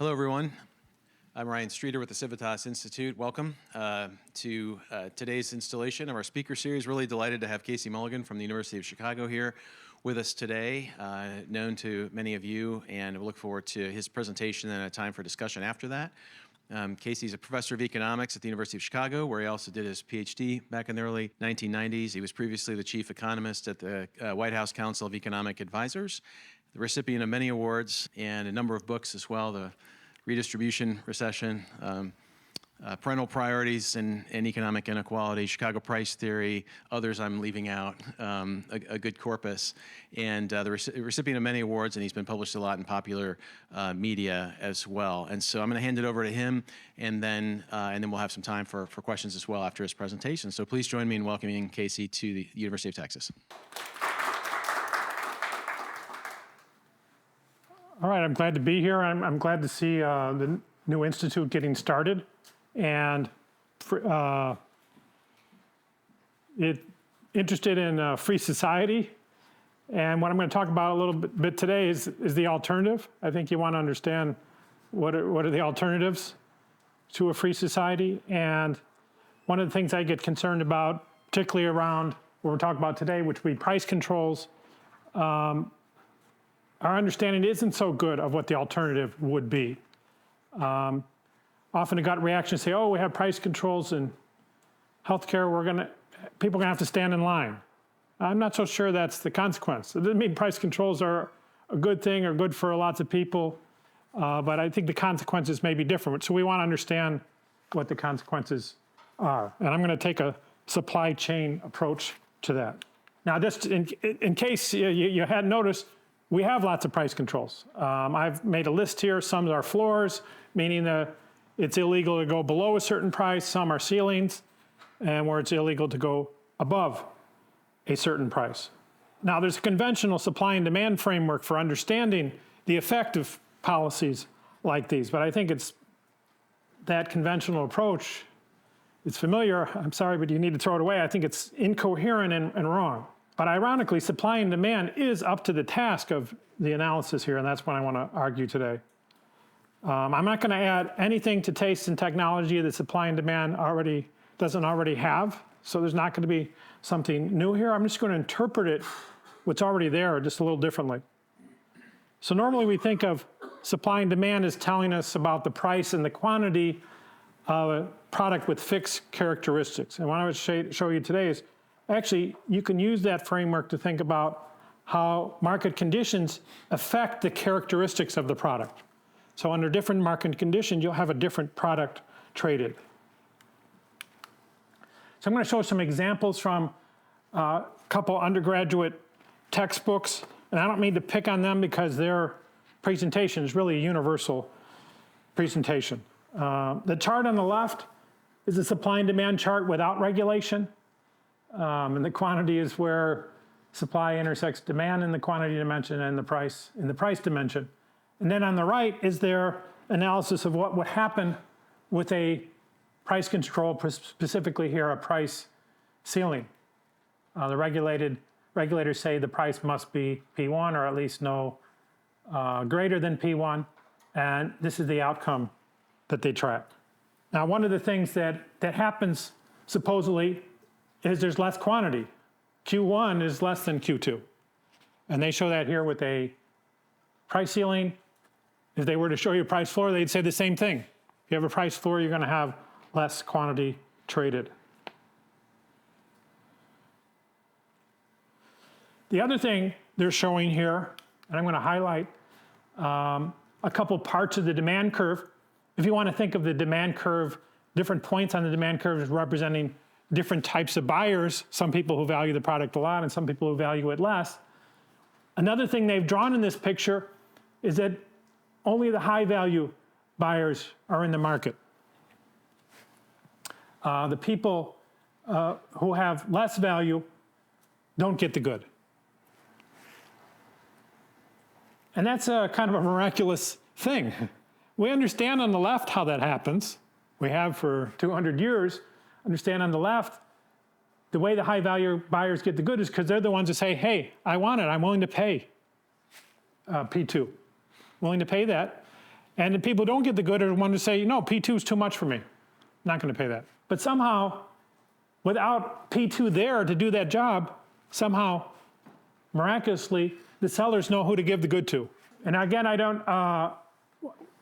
Hello, everyone. I'm Ryan Streeter with the Civitas Institute. Welcome to today's installation of our speaker series. Really delighted to have Casey Mulligan from the University of Chicago here with us today, known to many of you, and we look forward to his presentation and a time for discussion after that. Casey's a professor of economics at the University of Chicago, where he also did his PhD back in the early 1990s. He was previously the chief economist at the White House Council of Economic Advisors, the recipient of many awards and a number of books as well, the Redistribution, Recession, Parental Priorities and Economic Inequality, Chicago Price Theory, others I'm leaving out, a good corpus, and the recipient of many awards, and he's been published a lot in popular media as well. And so I'm going to hand it over to him, and then we'll have some time for questions as well after his presentation. So please join me in welcoming Casey to the University of Texas. All right, I'm glad to be here. I'm glad to see the new institute getting started, and interested in a free society. And what I'm going to talk about a little bit today is the alternative. I think you want to understand what are the alternatives to a free society. And one of the things I get concerned about, particularly around what we're talking about today, which would be price controls, our understanding isn't so good of what the alternative would be. Often a gut reaction say, oh, we have price controls in healthcare, people are gonna have to stand in line. I'm not so sure that's the consequence. It doesn't mean price controls are a good thing or good for lots of people, but I think the consequences may be different. So we wanna understand what the consequences are. And I'm gonna take a supply chain approach to that. Now, just in case you hadn't noticed, we have lots of price controls. I've made a list here. Some are floors, meaning that it's illegal to go below a certain price. Some are ceilings, and where it's illegal to go above a certain price. Now, there's a conventional supply and demand framework for understanding the effect of policies like these, but I think it's that conventional approach. It's familiar, I'm sorry, but you need to throw it away. I think it's incoherent and wrong. But ironically, supply and demand is up to the task of the analysis here, and that's what I want to argue today. I'm not going to add anything to taste and technology that supply and demand doesn't already have, so there's not going to be something new here. I'm just going to interpret it, what's already there, just a little differently. So normally we think of supply and demand as telling us about the price and the quantity of a product with fixed characteristics. And what I would show you today is, actually, you can use that framework to think about how market conditions affect the characteristics of the product. So under different market conditions, you'll have a different product traded. So I'm going to show some examples from a couple undergraduate textbooks. And I don't mean to pick on them because their presentation is really a universal presentation. The chart on the left is a supply and demand chart without regulation. And the quantity is where supply intersects demand in the quantity dimension and the price in the price dimension. And then on the right is their analysis of what would happen with a price control, specifically here a price ceiling. The regulators say the price must be P1 or at least no greater than P1, and this is the outcome that they track. Now, one of the things that happens supposedly is there's less quantity. Q1 is less than Q2. And they show that here with a price ceiling. If they were to show you a price floor, they'd say the same thing. If you have a price floor, you're going to have less quantity traded. The other thing they're showing here, and I'm going to highlight a couple parts of the demand curve. If you want to think of the demand curve, different points on the demand curve as representing different types of buyers, some people who value the product a lot and some people who value it less. Another thing they've drawn in this picture is that only the high value buyers are in the market. The people who have less value don't get the good. And that's a kind of a miraculous thing. We understand on the left how that happens. We have for 200 years. Understand on the left, the way the high value buyers get the good is because they're the ones that say, hey, I want it, I'm willing to pay P2. Willing to pay that. And the people who don't get the good are the ones who say, no, P2 is too much for me. I'm not going to pay that. But somehow, without P2 there to do that job, somehow, miraculously, the sellers know who to give the good to. And again, I don't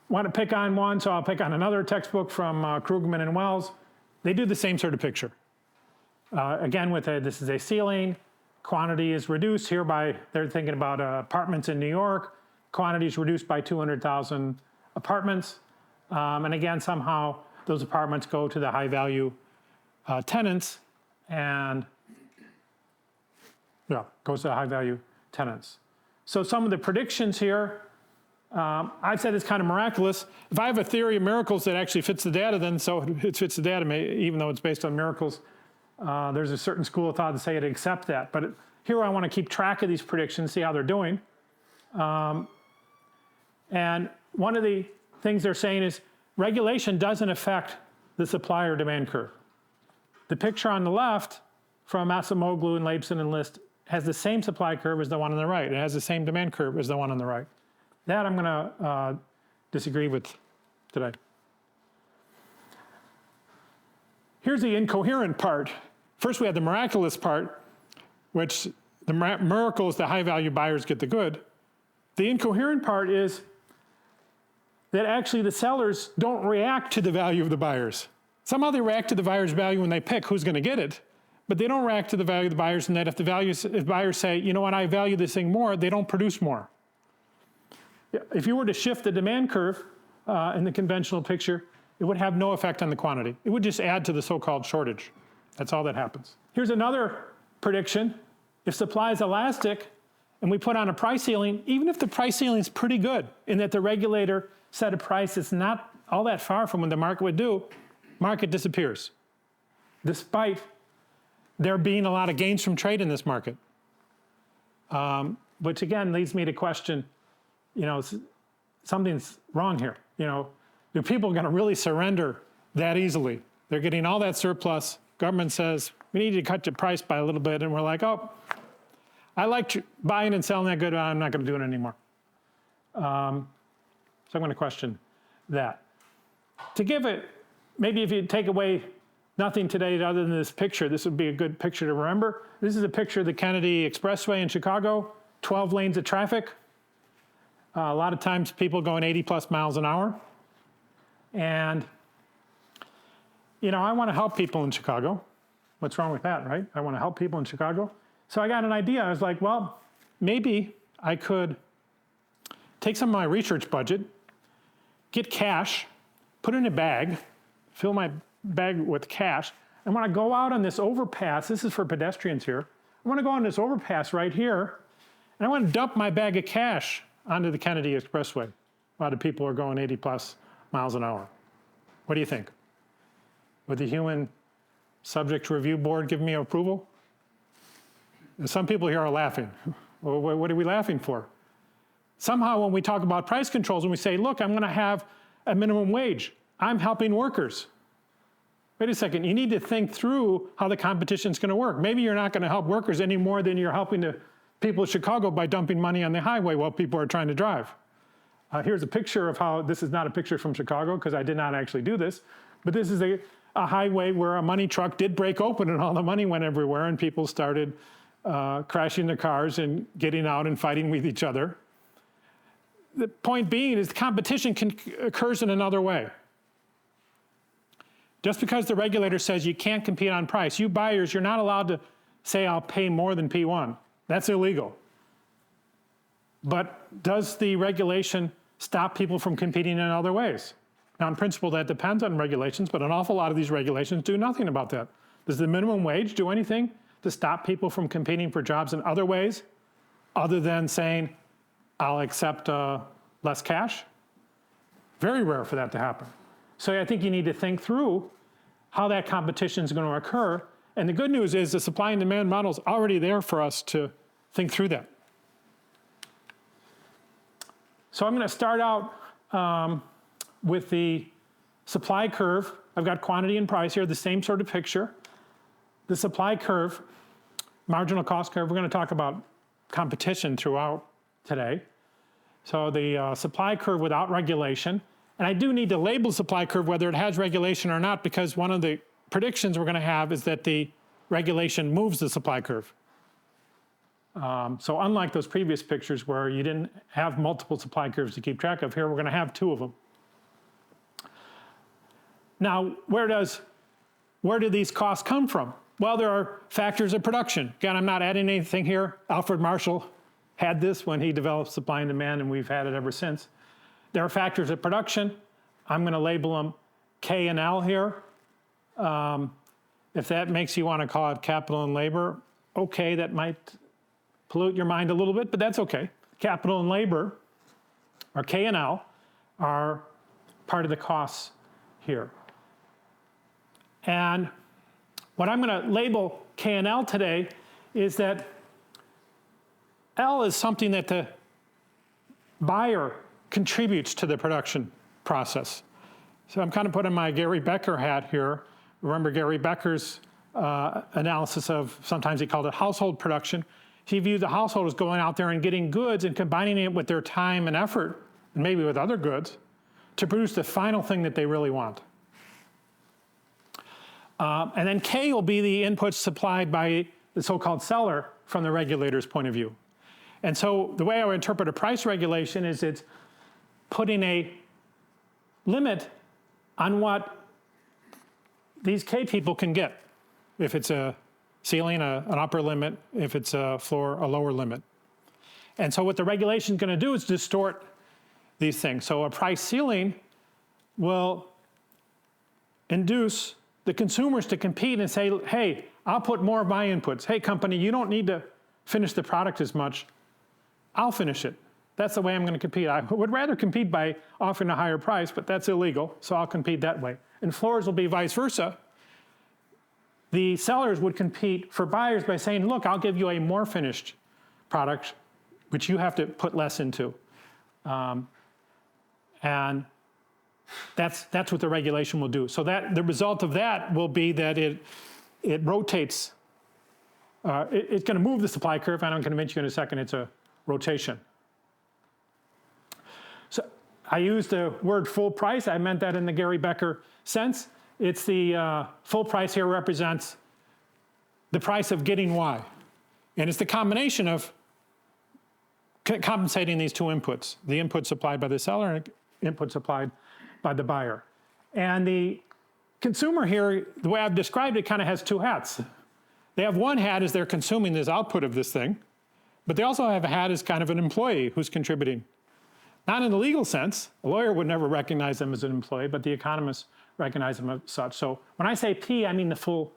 want to pick on one, so I'll pick on another textbook from Krugman and Wells. They do the same sort of picture. Again, this is a ceiling. Quantity is reduced here by, they're thinking about apartments in New York. Quantity is reduced by 200,000 apartments. And again, somehow those apartments go to the high value tenants, and yeah, goes to the high value tenants. So some of the predictions here, I've said it's kind of miraculous. If I have a theory of miracles that actually fits the data, then so it fits the data, even though it's based on miracles. There's a certain school of thought to say it accept that. But here I want to keep track of these predictions, see how they're doing. And one of the things they're saying is regulation doesn't affect the supply or demand curve. The picture on the left from Acemoglu and Leibson and List has the same supply curve as the one on the right. It has the same demand curve as the one on the right. That I'm going to disagree with today. Here's the incoherent part. First, we had the miraculous part, which the miracle is the high-value buyers get the good. The incoherent part is that actually the sellers don't react to the value of the buyers. Somehow they react to the buyer's value when they pick who's going to get it, but they don't react to the value of the buyers, and that if buyers say, you know what, I value this thing more, they don't produce more. If you were to shift the demand curve in the conventional picture, it would have no effect on the quantity. It would just add to the so-called shortage. That's all that happens. Here's another prediction. If supply is elastic and we put on a price ceiling, even if the price ceiling is pretty good in that the regulator set a price that's not all that far from what the market would do, market disappears, despite there being a lot of gains from trade in this market. Which again leads me to question, something's wrong here. Are people going to really surrender that easily? They're getting all that surplus. Government says, we need to cut the price by a little bit. And we're like, oh, I like buying and selling that good. I'm not going to do it anymore. So I'm going to question that. To give it, maybe if you take away nothing today other than this picture, this would be a good picture to remember. This is a picture of the Kennedy Expressway in Chicago, 12 lanes of traffic. A lot of times people going 80 plus miles an hour. And, I want to help people in Chicago. What's wrong with that, right? I want to help people in Chicago. So I got an idea. I was like, well, maybe I could take some of my research budget, get cash, put it in a bag, fill my bag with cash. I want to go out on this overpass. This is for pedestrians here. I want to go on this overpass right here, and I want to dump my bag of cash onto the Kennedy Expressway. A lot of people are going 80 plus miles an hour. What do you think? Would the Human Subject Review Board give me approval? Some people here are laughing. Well, what are we laughing for? Somehow when we talk about price controls and we say, look, I'm going to have a minimum wage, I'm helping workers. Wait a second, you need to think through how the competition is going to work. Maybe you're not going to help workers any more than you're helping the people of Chicago by dumping money on the highway while people are trying to drive. Here's a picture of how, this is not a picture from Chicago because I did not actually do this, but this is a highway where a money truck did break open and all the money went everywhere and people started crashing their cars and getting out and fighting with each other. The point being is the competition occurs in another way. Just because the regulator says you can't compete on price, you buyers, you're not allowed to say I'll pay more than P1. That's illegal. But does the regulation stop people from competing in other ways? Now, in principle, that depends on regulations, but an awful lot of these regulations do nothing about that. Does the minimum wage do anything to stop people from competing for jobs in other ways, other than saying, I'll accept less cash? Very rare for that to happen. So I think you need to think through how that competition is going to occur. And the good news is the supply and demand model is already there for us to think through that. So I'm going to start out with the supply curve. I've got quantity and price here, the same sort of picture. The supply curve, marginal cost curve, we're going to talk about competition throughout today. So the supply curve without regulation. And I do need to label supply curve whether it has regulation or not, because one of the predictions we're going to have is that the regulation moves the supply curve. So unlike those previous pictures where you didn't have multiple supply curves to keep track of, here we're going to have two of them. Now, where do these costs come from? Well, there are factors of production. Again, I'm not adding anything here. Alfred Marshall had this when he developed supply and demand, and we've had it ever since. There are factors of production. I'm going to label them K and L here. If that makes you want to call it capital and labor, okay, that might pollute your mind a little bit, but that's okay. Capital and labor, or K and L, are part of the costs here. And what I'm going to label K and L today is that L is something that the buyer contributes to the production process. So I'm kind of putting my Gary Becker hat here. Remember Gary Becker's analysis of, sometimes he called it household production. He viewed the household as going out there and getting goods and combining it with their time and effort, and maybe with other goods, to produce the final thing that they really want. And then K will be the inputs supplied by the so-called seller from the regulator's point of view. And so the way I would interpret a price regulation is it's putting a limit on what these K people can get. If it's a ceiling, an upper limit; if it's a floor, a lower limit. And so what the regulation is going to do is distort these things. So a price ceiling will induce the consumers to compete and say, hey, I'll put more of my inputs. Hey, company, you don't need to finish the product as much. I'll finish it. That's the way I'm going to compete. I would rather compete by offering a higher price, but that's illegal, so I'll compete that way. And floors will be vice versa. The sellers would compete for buyers by saying, look, I'll give you a more finished product, which you have to put less into. And that's what the regulation will do. So that the result of that will be that it rotates. It's going to move the supply curve, and I'm going to mention you in a second it's a rotation. So I used the word full price. I meant that in the Gary Becker sense. It's the full price here represents the price of getting Y. And it's the combination of compensating these two inputs, the input supplied by the seller and input supplied by the buyer. And the consumer here, the way I've described it, kind of has two hats. They have one hat as they're consuming this output of this thing, but they also have a hat as kind of an employee who's contributing. Not in the legal sense. A lawyer would never recognize them as an employee, but the economists recognize them as such. So when I say P, I mean the full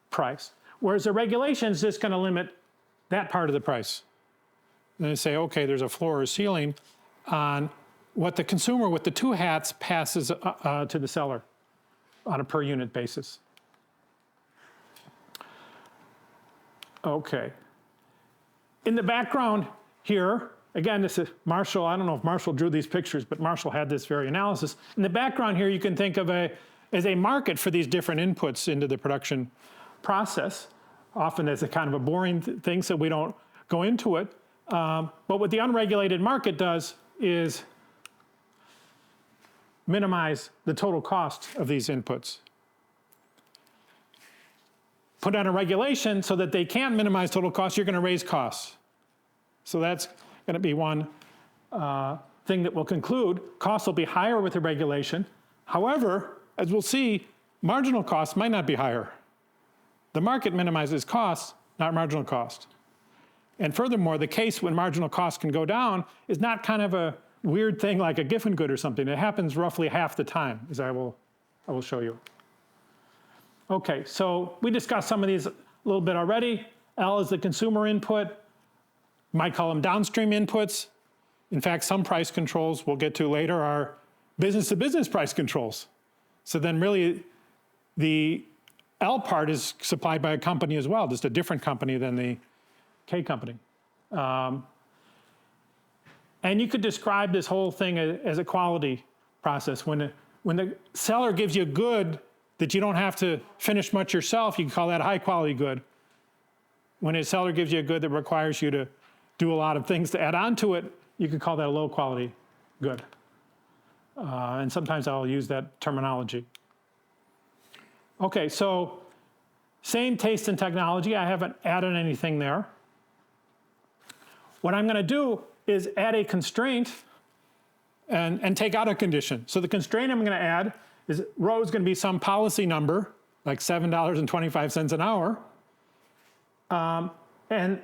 price. Whereas the regulation is just going to limit that part of the price. And they say, okay, there's a floor or ceiling on what the consumer with the two hats passes to the seller on a per unit basis. Okay. In the background here, again, this is Marshall. I don't know if Marshall drew these pictures, but Marshall had this very analysis. In the background here, you can think of as a market for these different inputs into the production process, often as a kind of a boring thing, so we don't go into it. But what the unregulated market does is minimize the total cost of these inputs. Put on a regulation so that they can't minimize total cost, you're going to raise costs. So that's going to be one thing that we'll conclude. Costs will be higher with the regulation. However, as we'll see, marginal costs might not be higher. The market minimizes costs, not marginal cost. And furthermore, the case when marginal costs can go down is not kind of a weird thing like a Giffen good or something. It happens roughly half the time, as I will show you. Okay, so we discussed some of these a little bit already. L is the consumer input. You might call them downstream inputs. In fact, some price controls we'll get to later are business-to-business price controls. So then really the L part is supplied by a company as well, just a different company than the K company. And you could describe this whole thing as a quality process. When the seller gives you a good that you don't have to finish much yourself, you can call that a high quality good. When a seller gives you a good that requires you to do a lot of things to add on to it, you could call that a low quality good. And sometimes I'll use that terminology. Okay, so same taste and technology. I haven't added anything there. What I'm going to do is add a constraint and take out a condition. So the constraint I'm going to add is rho is going to be some policy number, like $7.25 an hour. And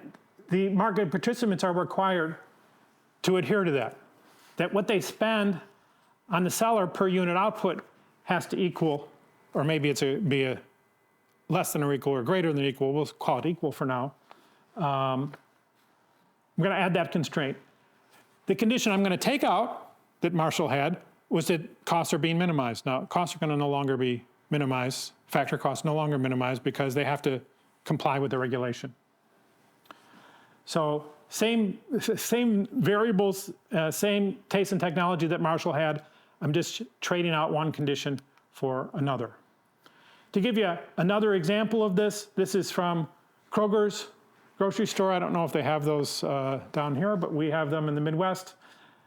the market participants are required to adhere to that. That what they spend on the seller per unit output has to equal, or maybe it's be a less than or equal or greater than equal. We'll call it equal for now. I'm going to add that constraint. The condition I'm going to take out that Marshall had was that costs are being minimized. Now, costs are going to no longer be minimized. Factor costs no longer minimized because they have to comply with the regulation. So same variables, same taste and technology that Marshall had. I'm just trading out one condition for another. To give you another example of this, this is from Kroger's grocery store. I don't know if they have those down here, but we have them in the Midwest.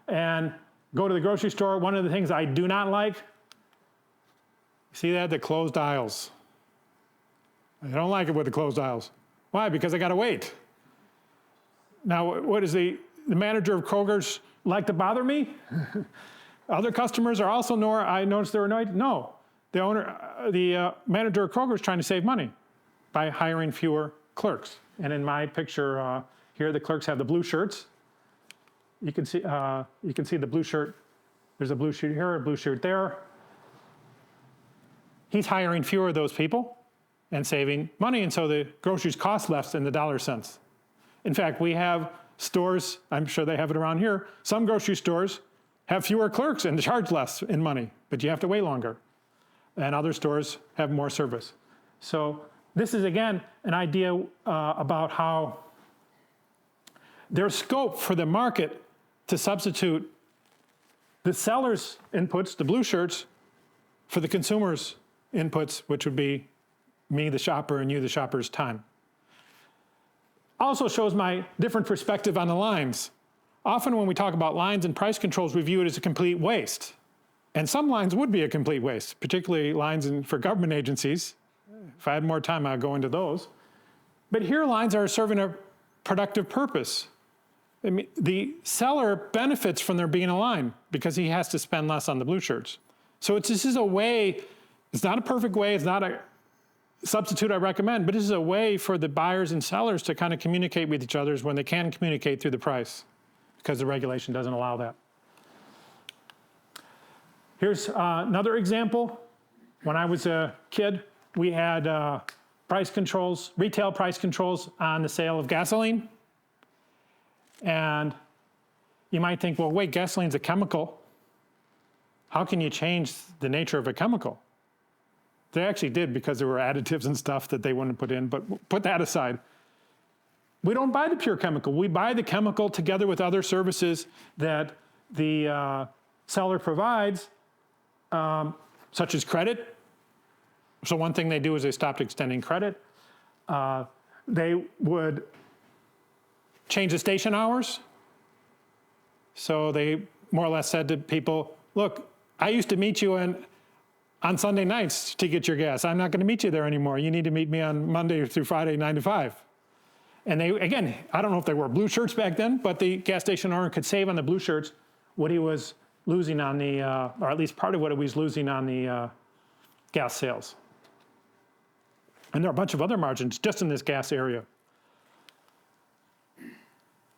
And go to the grocery store. One of the things I do not like, see that? The closed aisles. I don't like it with the closed aisles. Why? Because I got to wait. Now, what is the manager of Kroger's like to bother me? Other customers are also, I noticed they're annoyed. No, the manager of Kroger is trying to save money by hiring fewer clerks. And in my picture here, the clerks have the blue shirts. You can see the blue shirt. There's a blue shirt here, a blue shirt there. He's hiring fewer of those people and saving money, and so the groceries cost less in the dollar cents. In fact, we have stores, I'm sure they have it around here, some grocery stores have fewer clerks and charge less in money, but you have to wait longer. And other stores have more service. So this is, again, an idea about how there's scope for the market to substitute the seller's inputs, the blue shirts, for the consumer's inputs, which would be me, the shopper, and you, the shopper's time. Also shows my different perspective on the lines. Often when we talk about lines and price controls, we view it as a complete waste. And some lines would be a complete waste, particularly lines for government agencies. If I had more time, I'd go into those. But here, lines are serving a productive purpose. I mean, the seller benefits from there being a line because he has to spend less on the blue shirts. So this is a way, it's not a perfect way, it's not a substitute I recommend, but this is a way for the buyers and sellers to kind of communicate with each other when they can communicate through the price, because the regulation doesn't allow that. Here's another example. When I was a kid, we had price controls, retail price controls on the sale of gasoline. And you might think, well, wait, gasoline's a chemical. How can you change the nature of a chemical? They actually did, because there were additives and stuff that they wouldn't put in, but put that aside. We don't buy the pure chemical. We buy the chemical together with other services that the seller provides, such as credit. So one thing they do is they stopped extending credit. They would change the station hours. So they more or less said to people, look, I used to meet you on Sunday nights to get your gas. I'm not going to meet you there anymore. You need to meet me on Monday through Friday, 9 to 5. And they, again, I don't know if they wore blue shirts back then, but the gas station owner could save on the blue shirts what he was losing on the, or at least part of what he was losing on the gas sales. And there are a bunch of other margins just in this gas area.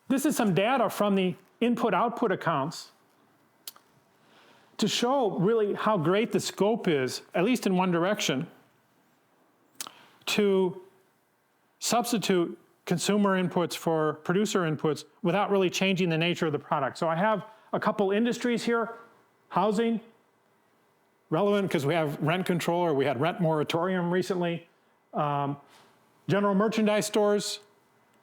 This is some data from the input-output accounts to show really how great the scope is, at least in one direction, to substitute consumer inputs for producer inputs without really changing the nature of the product. So I have a couple industries here. Housing, relevant because we have rent control, or we had rent moratorium recently. General merchandise stores,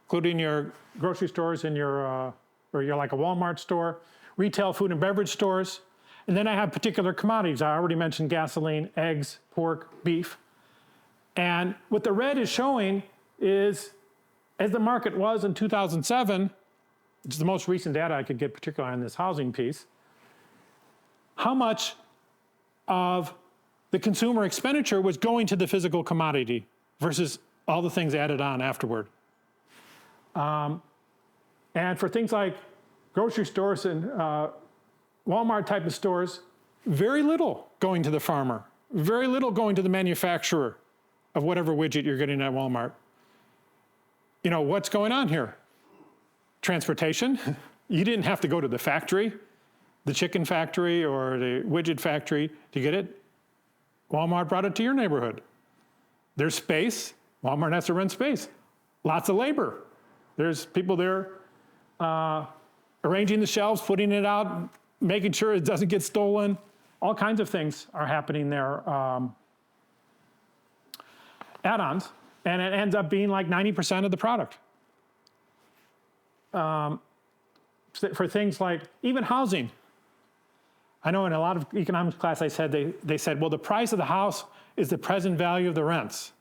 including your grocery stores and or you're like a Walmart store. Retail food and beverage stores. And then I have particular commodities. I already mentioned gasoline, eggs, pork, beef. And what the red is showing is, as the market was in 2007, which is the most recent data I could get, particularly on this housing piece, how much of the consumer expenditure was going to the physical commodity versus all the things added on afterward. And for things like grocery stores and Walmart type of stores, very little going to the farmer, very little going to the manufacturer of whatever widget you're getting at Walmart. You know, what's going on here? Transportation. You didn't have to go to the factory, the chicken factory or the widget factory to get it. Walmart brought it to your neighborhood. There's space. Walmart has to rent space. Lots of labor. There's people there arranging the shelves, putting it out, making sure it doesn't get stolen. All kinds of things are happening there. Add-ons, and it ends up being like 90% of the product. For things like even housing. I know in a lot of economics class I said, they said, well, the price of the house is the present value of the rents.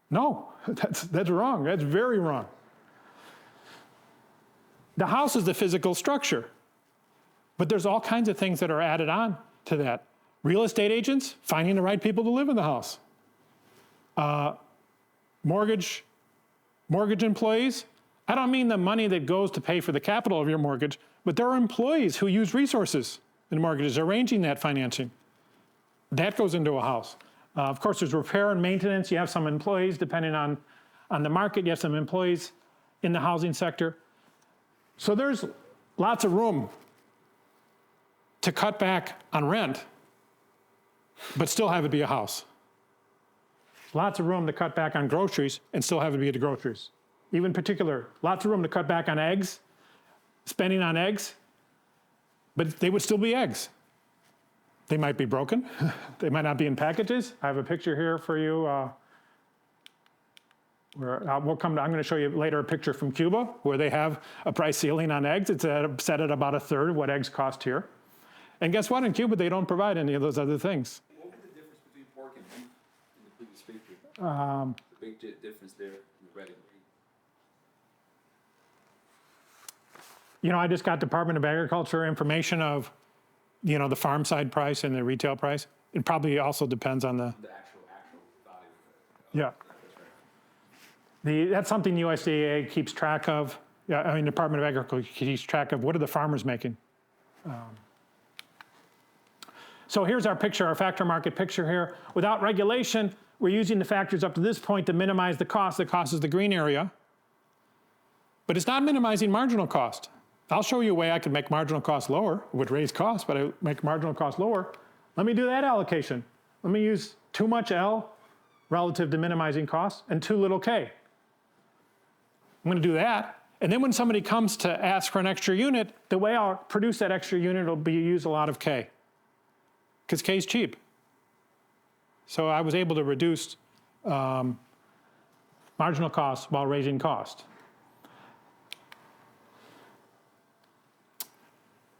No, that's wrong. That's very wrong. The house is the physical structure, but there's all kinds of things that are added on to that. Real estate agents, finding the right people to live in the house. Mortgage employees. I don't mean the money that goes to pay for the capital of your mortgage, but there are employees who use resources in mortgages, arranging that financing. That goes into a house. Of course, there's repair and maintenance. You have some employees, depending on the market, you have some employees in the housing sector. So there's lots of room to cut back on rent, but still have it be a house. Lots of room to cut back on groceries and still have it be the groceries. Even particular, lots of room to cut back on eggs, spending on eggs, but they would still be eggs. They might be broken. They might not be in packages. I have a picture here for you. I'm going to show you later a picture from Cuba where they have a price ceiling on eggs. It's set at about a third of what eggs cost here. And guess what? In Cuba, they don't provide any of those other things. What was the difference between pork and beef in the previous picture? The big difference there in the red and green. You know, I just got Department of Agriculture information of, you know, the farm side price and the retail price. It probably also depends on the actual value. Yeah. That's something USDA keeps track of. Yeah, I mean, Department of Agriculture keeps track of what are the farmers making. So here's our picture, our factor market picture here. Without regulation, we're using the factors up to this point to minimize the cost. The cost is the green area. But it's not minimizing marginal cost. I'll show you a way I could make marginal cost lower. It would raise costs, but I would make marginal cost lower. Let me do that allocation. Let me use too much L relative to minimizing costs and too little K. I'm going to do that. And then when somebody comes to ask for an extra unit, the way I'll produce that extra unit will be use a lot of K, because K is cheap. So I was able to reduce marginal costs while raising cost.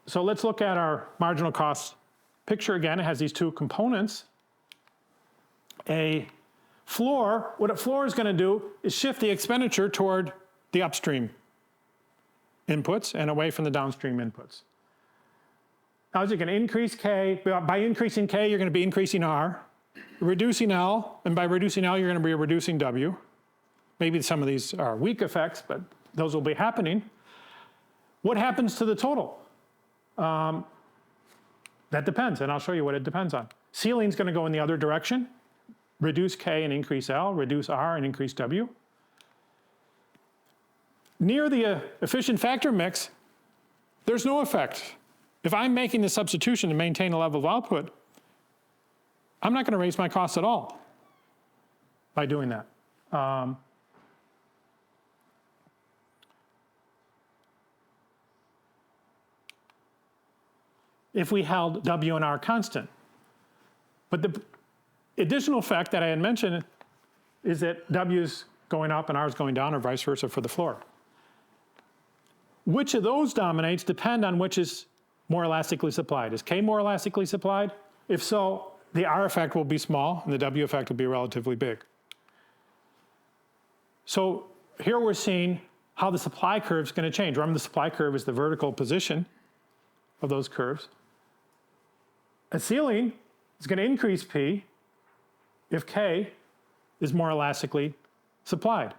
So let's look at our marginal cost picture again. It has these two components. A floor, what a floor is going to do is shift the expenditure toward the upstream inputs and away from the downstream inputs. Now, you're going to increase K. By increasing K, you're going to be increasing R, reducing L, and by reducing L, you're going to be reducing W. Maybe some of these are weak effects, but those will be happening. What happens to the total? That depends, and I'll show you what it depends on. Ceiling's going to go in the other direction. Reduce K and increase L, reduce R and increase W. Near the efficient factor mix, there's no effect. If I'm making the substitution to maintain a level of output, I'm not going to raise my costs at all by doing that. If we held W and R constant. But the additional effect that I had mentioned is that W's going up and R's going down, or vice versa for the floor. Which of those dominates depend on which is more elastically supplied. Is K more elastically supplied? If so, the R effect will be small and the W effect will be relatively big. So here we're seeing how the supply curve is going to change. Remember, the supply curve is the vertical position of those curves. A ceiling is going to increase P if K is more elastically supplied.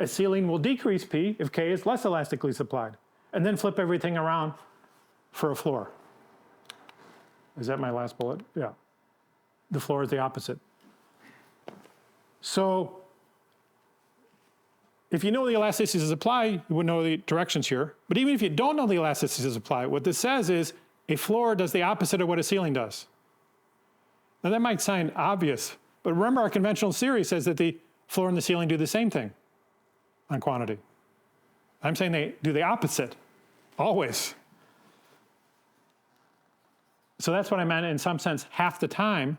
A ceiling will decrease P if K is less elastically supplied. And then flip everything around for a floor. Is that my last bullet? Yeah. The floor is the opposite. So if you know the elasticity of supply, you would know the directions here. But even if you don't know the elasticity of supply, what this says is a floor does the opposite of what a ceiling does. Now that might sound obvious, but remember our conventional theory says that the floor and the ceiling do the same thing on quantity. I'm saying they do the opposite, always. So that's what I meant in some sense, half the time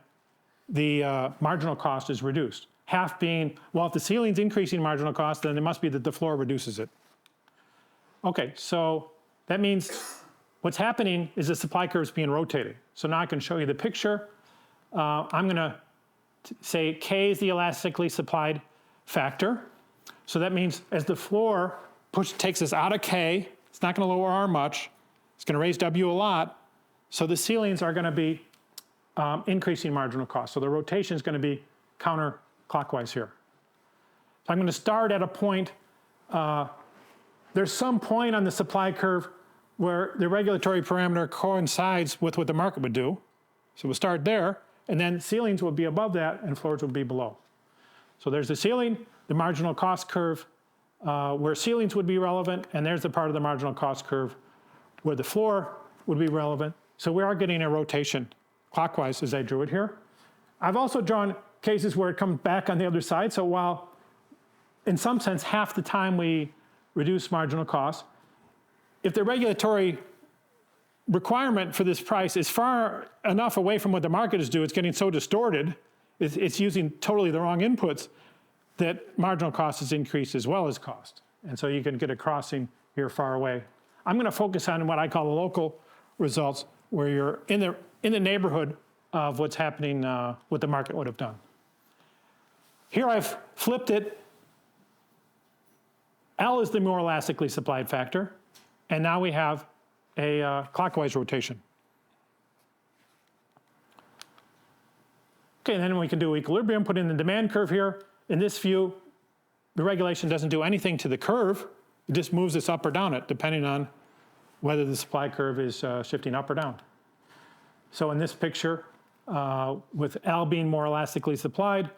the marginal cost is reduced. Half being, well, if the ceiling's increasing marginal cost, then it must be that the floor reduces it. Okay, so that means what's happening is the supply curve is being rotated. So now I can show you the picture. I'm going to say K is the elastically supplied factor. So that means as the floor takes us out of K, it's not going to lower R much. It's going to raise W a lot. So the ceilings are going to be increasing marginal cost. So the rotation is going to be counterclockwise here. So I'm going to start at a point. There's some point on the supply curve where the regulatory parameter coincides with what the market would do. So we'll start there, and then ceilings will be above that, and floors will be below. So there's the ceiling, the marginal cost curve where ceilings would be relevant, and there's the part of the marginal cost curve where the floor would be relevant. So we are getting a rotation clockwise as I drew it here. I've also drawn cases where it comes back on the other side. So while in some sense half the time we reduce marginal cost, if the regulatory requirement for this price is far enough away from what the market is doing, it's getting so distorted, it's using totally the wrong inputs, that marginal cost is increased as well as cost. And so you can get a crossing here far away. I'm going to focus on what I call the local results, where you're in the neighborhood of what's happening, what the market would have done. Here I've flipped it. L is the more elastically supplied factor, and now we have a clockwise rotation. Okay, and then we can do equilibrium, put in the demand curve here. In this view, the regulation doesn't do anything to the curve. It just moves this up or down it, depending on whether the supply curve is shifting up or down. So in this picture, with L being more elastically supplied,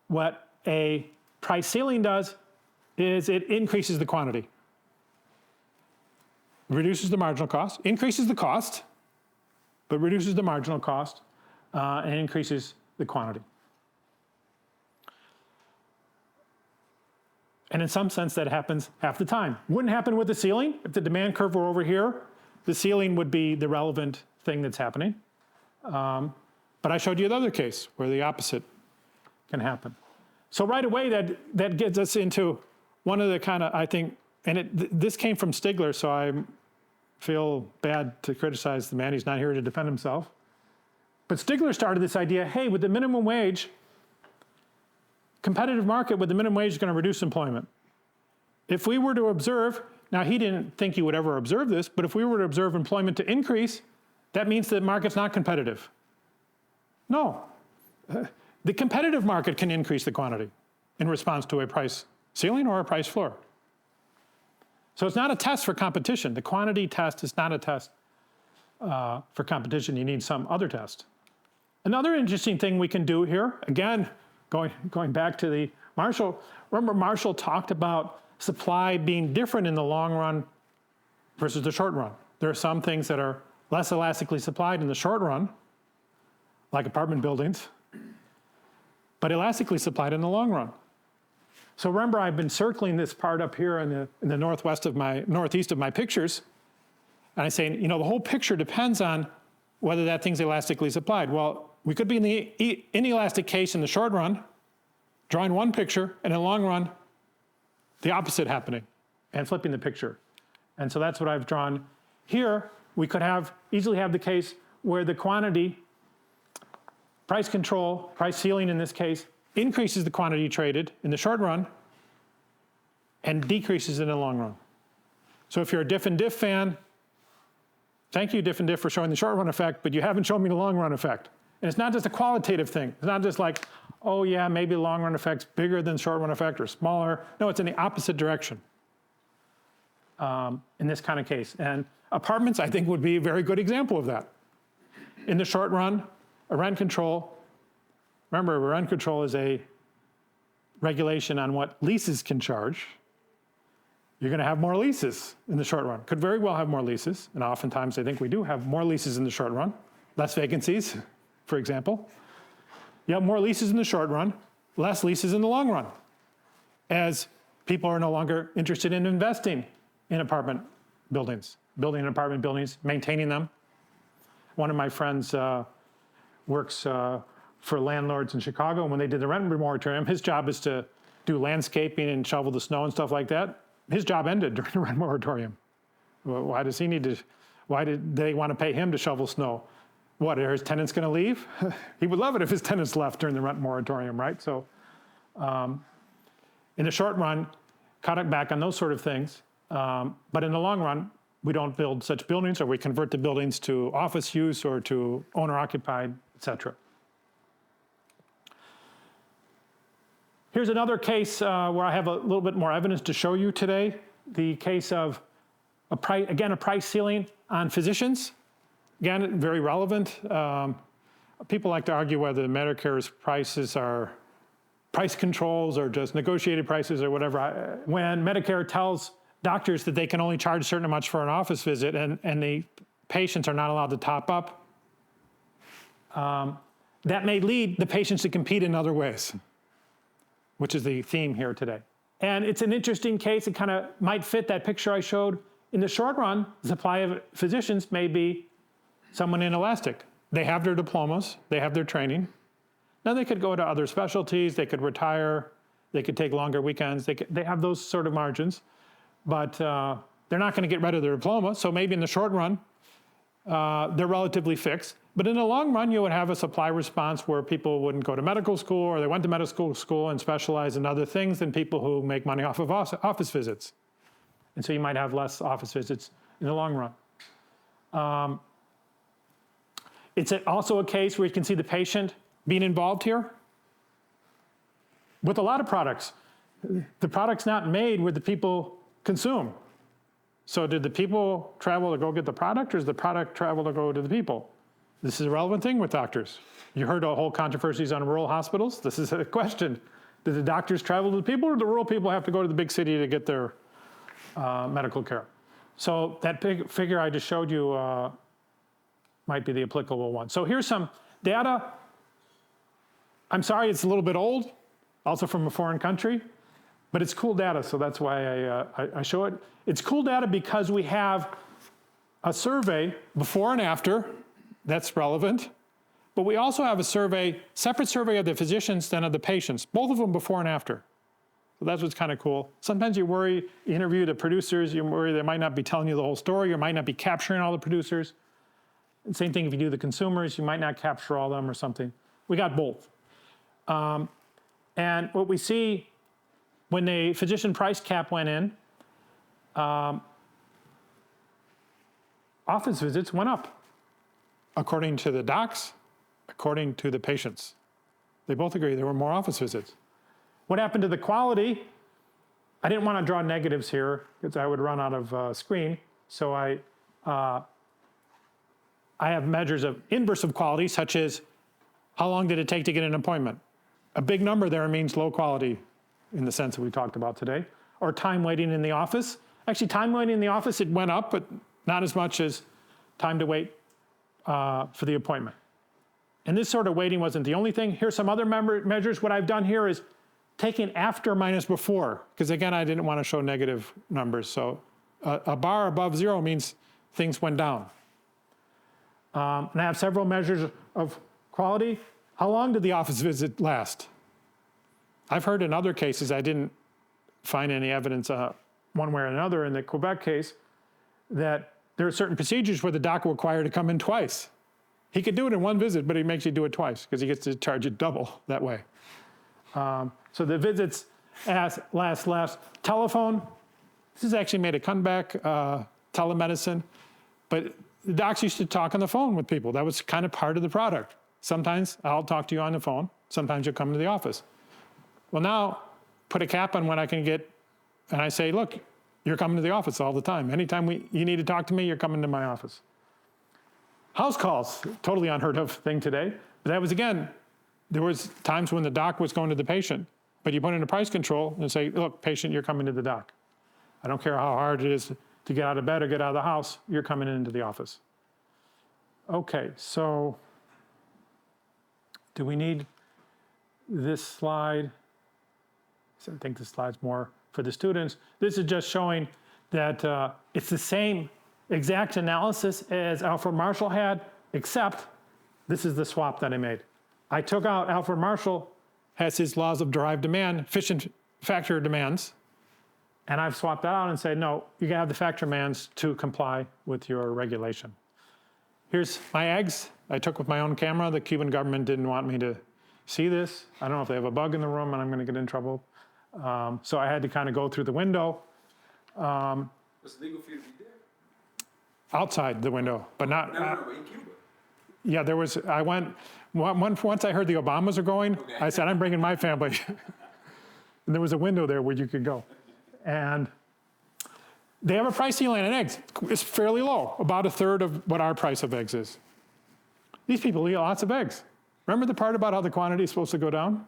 what a price ceiling does is it increases the quantity. Reduces the marginal cost, increases the cost, but reduces the marginal cost and increases the quantity. And in some sense, that happens half the time. Wouldn't happen with the ceiling. If the demand curve were over here, the ceiling would be the relevant thing that's happening. But I showed you the other case where the opposite can happen. So right away, that gets us into one of the kind of, I think, and this came from Stigler, so I feel bad to criticize the man. He's not here to defend himself. But Stigler started this idea, hey, with the minimum wage, competitive market with the minimum wage is going to reduce employment. If we were to observe, now he didn't think you would ever observe this, but if we were to observe employment to increase, that means that the market's not competitive. No. The competitive market can increase the quantity in response to a price ceiling or a price floor. So it's not a test for competition. The quantity test is not a test for competition. You need some other test. Another interesting thing we can do here, again, going back to the Marshall, remember Marshall talked about supply being different in the long run versus the short run. There are some things that are less elastically supplied in the short run, like apartment buildings, but elastically supplied in the long run. So remember, I've been circling this part up here in the northeast of my pictures, and I'm saying, you know, the whole picture depends on whether that thing's elastically supplied. Well, we could be in the inelastic case in the short run, drawing one picture, and in the long run, the opposite happening, and flipping the picture. And so that's what I've drawn here. We could easily have the case where the quantity, price control, price ceiling in this case, increases the quantity traded in the short run. and decreases in the long run. So if you're a diff and diff fan, thank you, diff and diff, for showing the short run effect, but you haven't shown me the long run effect. And it's not just a qualitative thing. It's not just like, oh yeah, maybe the long run effect's bigger than short run effect or smaller. No, it's in the opposite direction in this kind of case. And apartments, I think, would be a very good example of that. In the short run, a rent control, remember, rent control is a regulation on what leases can charge. You're going to have more leases in the short run. Could very well have more leases, and oftentimes I think we do have more leases in the short run, less vacancies, for example. You have more leases in the short run, less leases in the long run, as people are no longer interested in investing in apartment buildings, building apartment buildings, maintaining them. One of my friends works for landlords in Chicago, and when they did the rent moratorium, his job is to do landscaping and shovel the snow and stuff like that. His job ended during the rent moratorium. Why does he need to, why did they want to pay him to shovel snow? What, are his tenants going to leave? He would love it if his tenants left during the rent moratorium, right? So in the short run, cut it back on those sort of things. But in the long run, we don't build such buildings, or we convert the buildings to office use or to owner-occupied, et cetera. Here's another case where I have a little bit more evidence to show you today. The case of, a price ceiling on physicians. Again, very relevant. People like to argue whether Medicare's prices are price controls or just negotiated prices or whatever. When Medicare tells doctors that they can only charge a certain much for an office visit, and the patients are not allowed to top up, that may lead the patients to compete in other ways, which is the theme here today. And it's an interesting case. It kind of might fit that picture I showed. In the short run, the supply of physicians may be somewhat inelastic. They have their diplomas, they have their training. Now they could go to other specialties, they could retire, they could take longer weekends, they have those sort of margins, but they're not gonna get rid of their diploma, so maybe in the short run, they're relatively fixed. But in the long run, you would have a supply response where people wouldn't go to medical school, or they went to medical school and specialize in other things than people who make money off of office visits. And so you might have less office visits in the long run. It's also a case where you can see the patient being involved here. With a lot of products, the product's not made where the people consume. So did the people travel to go get the product, or does the product travel to go to the people? This is a relevant thing with doctors. You heard a whole controversies on rural hospitals. This is a question. Do the doctors travel to the people, or do the rural people have to go to the big city to get their medical care? So that big figure I just showed you might be the applicable one. So here's some data. I'm sorry it's a little bit old, also from a foreign country, but it's cool data, so that's why I show it. It's cool data because we have a survey before and after. That's relevant. But we also have a survey, separate survey of the physicians than of the patients, both of them before and after. So that's what's kind of cool. Sometimes you worry, you interview the producers, you worry they might not be telling you the whole story, you might not be capturing all the producers. And same thing if you do the consumers, you might not capture all of them or something. We got both. And what we see when the physician price cap went in, office visits went up, according to the docs, according to the patients. They both agree there were more office visits. What happened to the quality? I didn't want to draw negatives here because I would run out of screen. So I have measures of inverse of quality, such as how long did it take to get an appointment? A big number there means low quality in the sense that we talked about today. Or time waiting in the office. Actually, time waiting in the office, it went up, but not as much as time to wait for the appointment. And this sort of waiting wasn't the only thing. Here's some other measures. What I've done here is taking after minus before, because again, I didn't want to show negative numbers. So a bar above 0 means things went down. And I have several measures of quality. How long did the office visit last? I've heard in other cases, I didn't find any evidence one way or another in the Quebec case, that there are certain procedures where the doc will require to come in twice. He could do it in one visit, but he makes you do it twice because he gets to charge it double that way. So the visits last. Telephone. This has actually made a comeback, telemedicine. But the docs used to talk on the phone with people. That was kind of part of the product. Sometimes I'll talk to you on the phone. Sometimes you'll come to the office. Well, now put a cap on when I can get, and I say, look, you're coming to the office all the time. Anytime you need to talk to me, you're coming to my office. House calls, totally unheard of thing today. But that was, again, there was times when the doc was going to the patient, but you put in a price control and say, look, patient, you're coming to the doc. I don't care how hard it is to get out of bed or get out of the house, you're coming into the office. Okay, so do we need this slide? So I think this slide's more for the students. This is just showing that it's the same exact analysis as Alfred Marshall had, except this is the swap that I made. I took out Alfred Marshall has his laws of derived demand, efficient factor demands, and I've swapped that out and said, no, you can have the factor demands to comply with your regulation. Here's my eggs I took with my own camera. The Cuban government didn't want me to see this. I don't know if they have a bug in the room and I'm gonna get in trouble. So I had to kind of go through the window. Was it legal for you to be there? Outside the window, but not. No, in Cuba. Yeah, there was, I went, once I heard the Obamas are going, Okay. I said, I'm bringing my family. And there was a window there where you could go. And they have a price ceiling on eggs. It's fairly low, about a third of what our price of eggs is. These people eat lots of eggs. Remember the part about how the quantity is supposed to go down?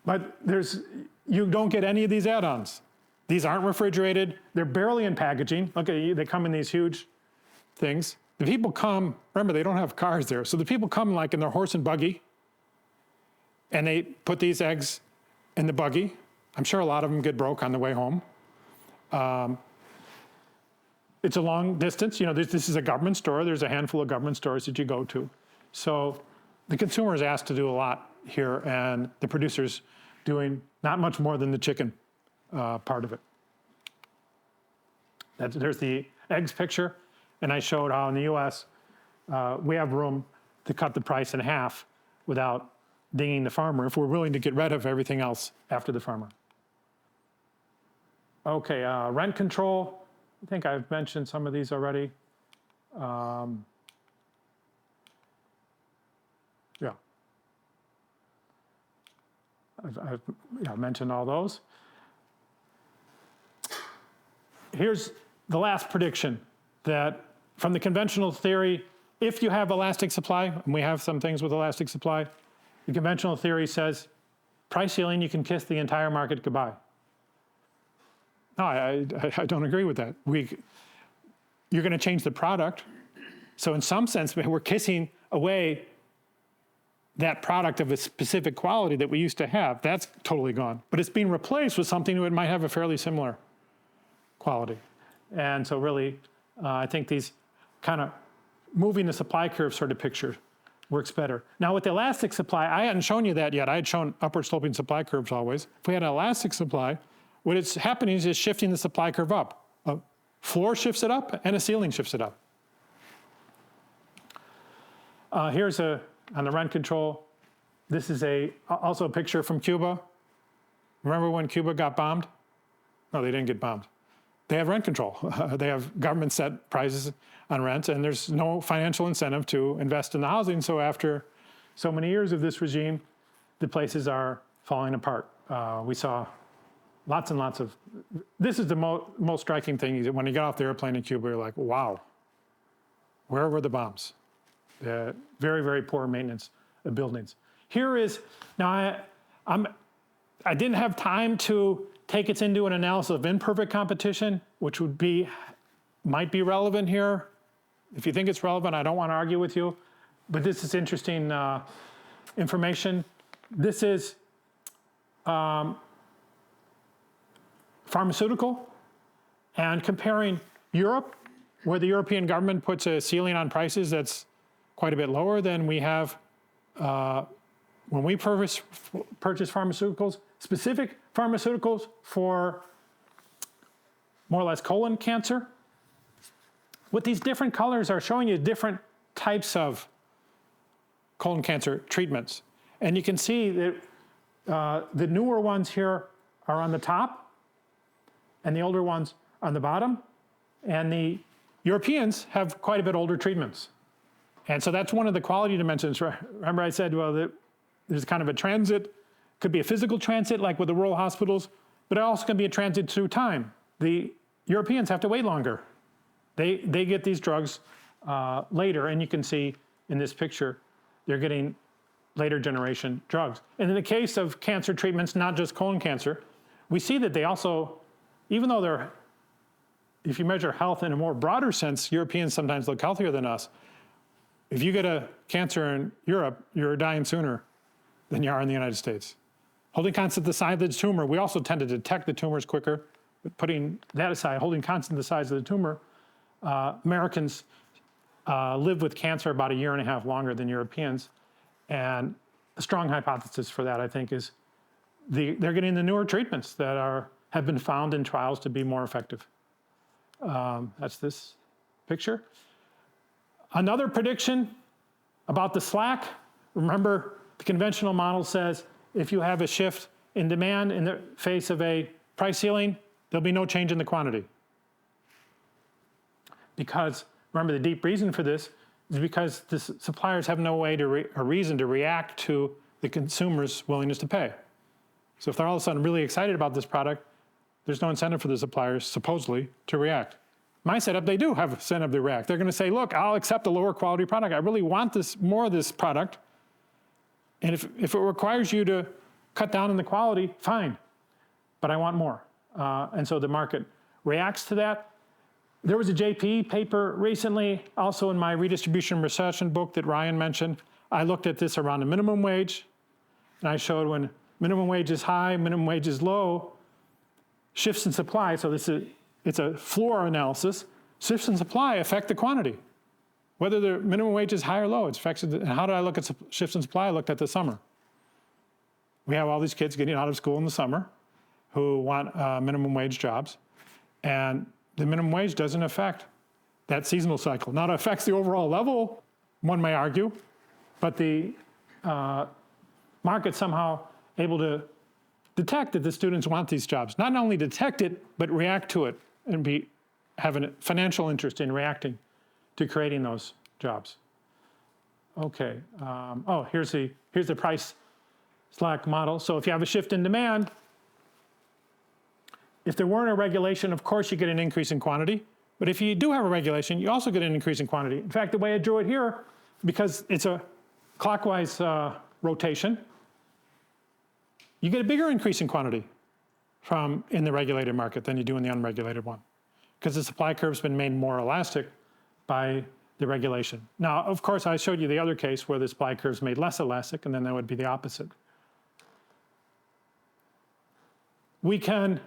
But you don't get any of these add-ons. These aren't refrigerated. They're barely in packaging. Look, they come in these huge things. The people come, remember, they don't have cars there. So the people come like in their horse and buggy, and they put these eggs in the buggy. I'm sure a lot of them get broke on the way home. It's a long distance. You know, this is a government store. There's a handful of government stores that you go to. So the consumer is asked to do a lot here, and the producer's doing not much more than the chicken part of it. There's the eggs picture, and I showed how in the US, we have room to cut the price in half without dinging the farmer if we're willing to get rid of everything else after the farmer. Okay, rent control. I think I've mentioned some of these already. Yeah. I've mentioned all those. Here's the last prediction that from the conventional theory, if you have elastic supply, and we have some things with elastic supply, the conventional theory says price ceiling, you can kiss the entire market goodbye. No, I don't agree with that. You're going to change the product. So in some sense, we're kissing away that product of a specific quality that we used to have. That's totally gone. But it's being replaced with something that might have a fairly similar quality. And so really, I think these kind of moving the supply curve sort of picture works better. Now with the elastic supply, I hadn't shown you that yet. I had shown upward sloping supply curves always. If we had an elastic supply, what it's happening is shifting the supply curve up. A floor shifts it up and a ceiling shifts it up. Here's on the rent control. This is also a picture from Cuba. Remember when Cuba got bombed? No, they didn't get bombed. They have rent control. They have government set prices on rent, and there's no financial incentive to invest in the housing. So after so many years of this regime, the places are falling apart. We saw lots and lots of, this is the most striking thing. When you get off the airplane in Cuba, you're like, wow, where were the bombs? Very, very poor maintenance of buildings. Here is, now I didn't have time to take it into an analysis of imperfect competition, which might be relevant here. If you think it's relevant, I don't want to argue with you, but this is interesting information. This is pharmaceutical, and comparing Europe, where the European government puts a ceiling on prices that's quite a bit lower than we have when we purchase pharmaceuticals, specific pharmaceuticals for more or less colon cancer. What these different colors are showing you different types of colon cancer treatments. And you can see that The newer ones here are on the top, and the older ones on the bottom. And the Europeans have quite a bit older treatments. And so that's one of the quality dimensions. Remember I said, well, there's kind of a transit, could be a physical transit like with the rural hospitals, but it also can be a transit through time. The Europeans have to wait longer. They get these drugs later, and you can see in this picture, they're getting later generation drugs. And in the case of cancer treatments, not just colon cancer, we see that they also, even though they're, if you measure health in a more broader sense, Europeans sometimes look healthier than us. If you get a cancer in Europe, you're dying sooner than you are in the United States. Holding constant the size of the tumor, we also tend to detect the tumors quicker. But putting that aside, holding constant the size of the tumor, Americans live with cancer about 1.5 years longer than Europeans. And a strong hypothesis for that, I think, is they're getting the newer treatments that have been found in trials to be more effective. That's this picture. Another prediction about the slack, remember the conventional model says if you have a shift in demand in the face of a price ceiling, there'll be no change in the quantity. Because, remember the deep reason for this is because the suppliers have no way a reason to react to the consumer's willingness to pay. So if they're all of a sudden really excited about this product, there's no incentive for the suppliers, supposedly, to react. My setup, they do have incentive to react. They're going to say, look, I'll accept a lower quality product. I really want more of this product. And if it requires you to cut down on the quality, fine. But I want more. And so the market reacts to that. There was a JP paper recently, also in my redistribution recession book that Ryan mentioned. I looked at this around the minimum wage, and I showed when minimum wage is high, minimum wage is low, shifts in supply, so it's a floor analysis, shifts in supply affect the quantity. Whether the minimum wage is high or low, it's affected. And how did I look at shifts in supply? I looked at the summer. We have all these kids getting out of school in the summer who want minimum wage jobs, and the minimum wage doesn't affect that seasonal cycle. Now, it affects the overall level, one may argue, but the market's somehow able to detect that the students want these jobs. Not only detect it, but react to it and have a financial interest in reacting to creating those jobs. Okay, here's the price slack model. So if you have a shift in demand, if there weren't a regulation, of course you get an increase in quantity. But if you do have a regulation, you also get an increase in quantity. In fact, the way I drew it here, because it's a clockwise rotation, you get a bigger increase in quantity in the regulated market than you do in the unregulated one, because the supply curve's been made more elastic by the regulation. Now, of course, I showed you the other case where the supply curve's made less elastic, and then that would be the opposite. We can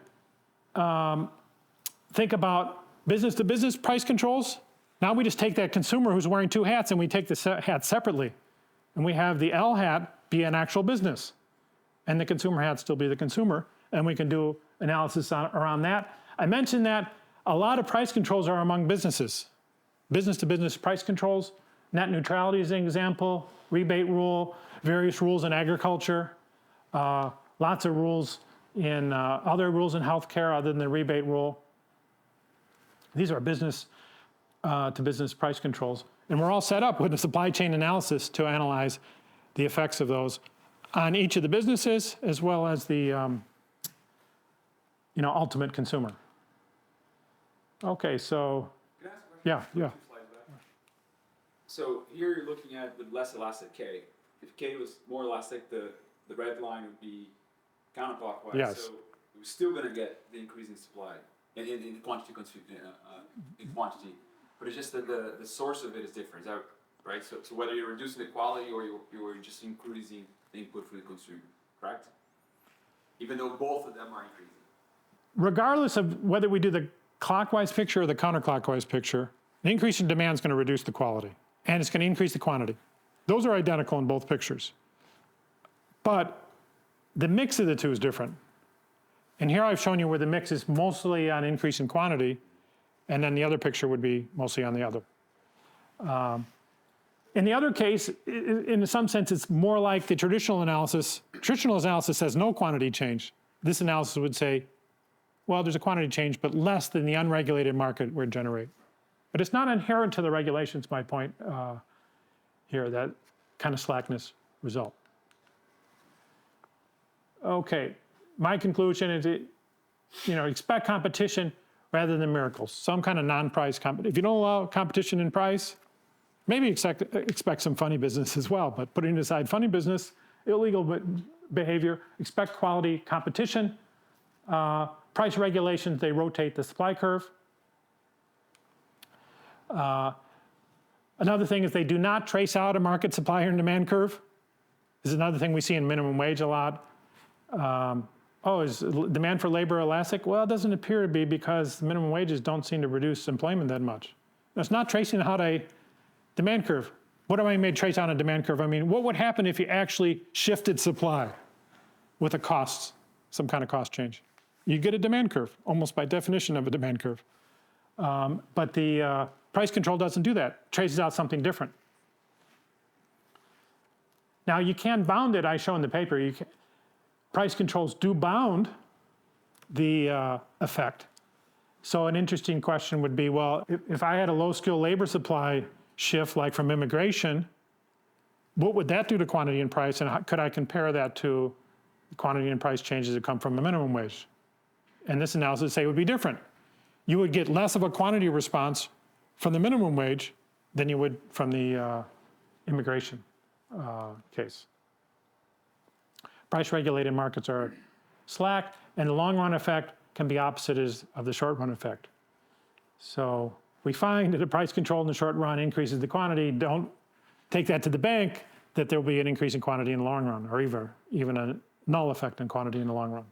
think about business-to-business price controls. Now we just take that consumer who's wearing two hats and we take the hat separately. And we have the L hat be an actual business, and the consumer hat still be the consumer. And we can do analysis around that. I mentioned that a lot of price controls are among businesses. Business-to-business price controls, net neutrality is an example, rebate rule, various rules in agriculture, lots of rules in other rules in healthcare other than the rebate rule. These are business-to-business price controls. And we're all set up with a supply chain analysis to analyze the effects of those on each of the businesses as well as the ultimate consumer. Okay, so Can I ask a question? yeah. Two slides back. So here you're looking at with less elastic K. If K was more elastic, the red line would be counterclockwise. Yes. So we're still going to get the increase in supply in quantity, but it's just that the source of it is different. Is that right? So whether you're reducing the quality or you're just increasing the input for the consumer, correct? Even though both of them are increasing. Regardless of whether we do the clockwise picture or the counterclockwise picture, an increase in demand is going to reduce the quality, and it's going to increase the quantity. Those are identical in both pictures. But the mix of the two is different. And here I've shown you where the mix is mostly on increase in quantity, and then the other picture would be mostly on the other. In the other case, in some sense, it's more like the traditional analysis Traditional analysis says no quantity change. This analysis would say, well, there's a quantity change, but less than the unregulated market would generate. But it's not inherent to the regulations, my point here, that kind of slackness result. Okay, my conclusion is, expect competition rather than miracles. Some kind of non-price competition. If you don't allow competition in price, maybe expect some funny business as well. But putting aside funny business, illegal behavior, expect quality competition. Price regulations, they rotate the supply curve. Another thing is they do not trace out a market supply and demand curve. This is another thing we see in minimum wage a lot. Is demand for labor elastic? Well, it doesn't appear to be, because minimum wages don't seem to reduce employment that much. It's not tracing out a demand curve. What do I mean trace out a demand curve? I mean, what would happen if you actually shifted supply with a cost, some kind of cost change? You get a demand curve, almost by definition of a demand curve. But the price control doesn't do that. It traces out something different. Now, you can bound it. I show in the paper. Price controls do bound the effect. So an interesting question would be, well, if I had a low-skilled labor supply shift, like from immigration, what would that do to quantity and price? And how could I compare that to the quantity and price changes that come from a minimum wage? And this analysis would say it would be different. You would get less of a quantity response from the minimum wage than you would from the immigration case. Price-regulated markets are slack, and the long-run effect can be opposite of the short-run effect. So we find that a price control in the short run increases the quantity. Don't take that to the bank that there will be an increase in quantity in the long run, or even a null effect in quantity in the long run.